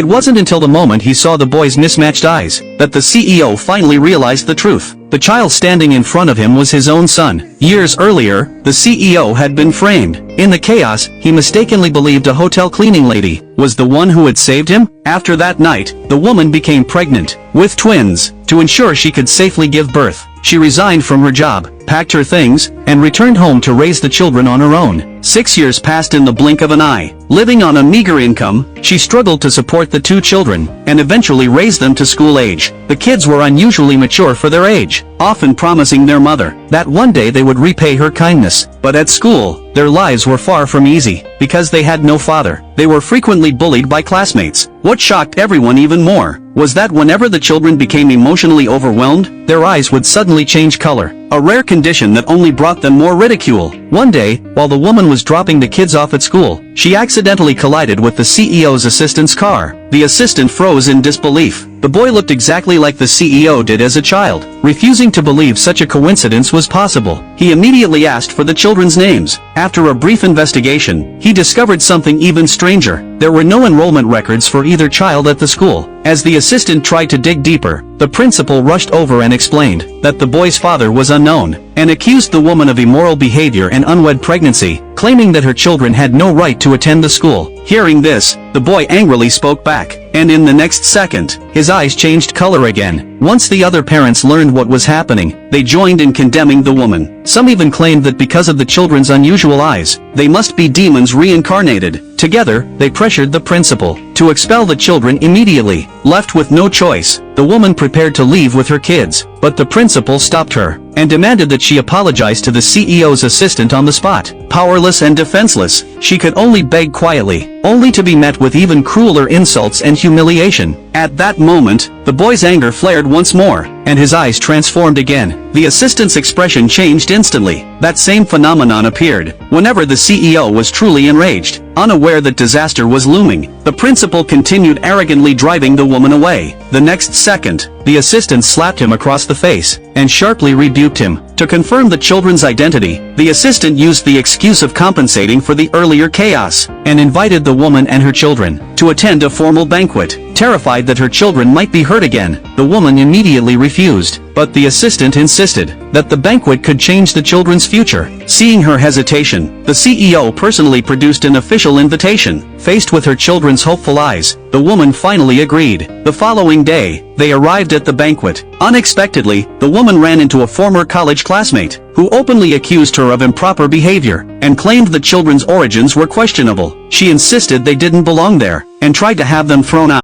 It wasn't until the moment he saw the boy's mismatched eyes that the CEO finally realized the truth. The child standing in front of him was his own son. Years earlier, the CEO had been framed. In the chaos, he mistakenly believed a hotel cleaning lady was the one who had saved him. After that night, the woman became pregnant with twins. To ensure she could safely give birth, she resigned from her job, packed her things, and returned home to raise the children on her own. 6 years passed in the blink of an eye. Living on a meager income, she struggled to support the 2 children, and eventually raised them to school age. The kids were unusually mature for their age, often promising their mother that one day they would repay her kindness. But at school, their lives were far from easy. Because they had no father, they were frequently bullied by classmates. What shocked everyone even more was that whenever the children became emotionally overwhelmed, their eyes would suddenly change color, a rare condition that only brought them more ridicule. One day, while the woman was dropping the kids off at school, she accidentally collided with the CEO's assistant's car. The assistant froze in disbelief. The boy looked exactly like the CEO did as a child. Refusing to believe such a coincidence was possible, he immediately asked for the children's names. After a brief investigation, he discovered something even stranger. There were no enrollment records for either child at the school. As the assistant tried to dig deeper, the principal rushed over and explained that the boy's father was unknown, and accused the woman of immoral behavior and unwed pregnancy, claiming that her children had no right to attend the school. Hearing this, the boy angrily spoke back, and in the next second, his eyes changed color again. Once the other parents learned what was happening, they joined in condemning the woman. Some even claimed that because of the children's unusual eyes, they must be demons reincarnated. Together, they pressured the principal to expel the children immediately. Left with no choice, the woman prepared to leave with her kids, but the principal stopped her and demanded that she apologize to the CEO's assistant on the spot. Powerless and defenseless, she could only beg quietly, only to be met with even crueler insults and humiliation. At that moment, the boy's anger flared once more, and his eyes transformed again. The assistant's expression changed instantly. That same phenomenon appeared whenever the CEO was truly enraged. Unaware that disaster was looming, the principal continued arrogantly driving the woman away. The next second, the assistant slapped him across the face and sharply rebuked him. To confirm the children's identity, the assistant used the excuse of compensating for the earlier chaos and invited the woman and her children to attend a formal banquet. Terrified that her children might be hurt again, the woman immediately refused, but the assistant insisted that the banquet could change the children's future. Seeing her hesitation, the CEO personally produced an official invitation. Faced with her children's hopeful eyes, the woman finally agreed. The following day, they arrived at the banquet. Unexpectedly, the woman ran into a former college classmate, who openly accused her of improper behavior, and claimed the children's origins were questionable. She insisted they didn't belong there, and tried to have them thrown out.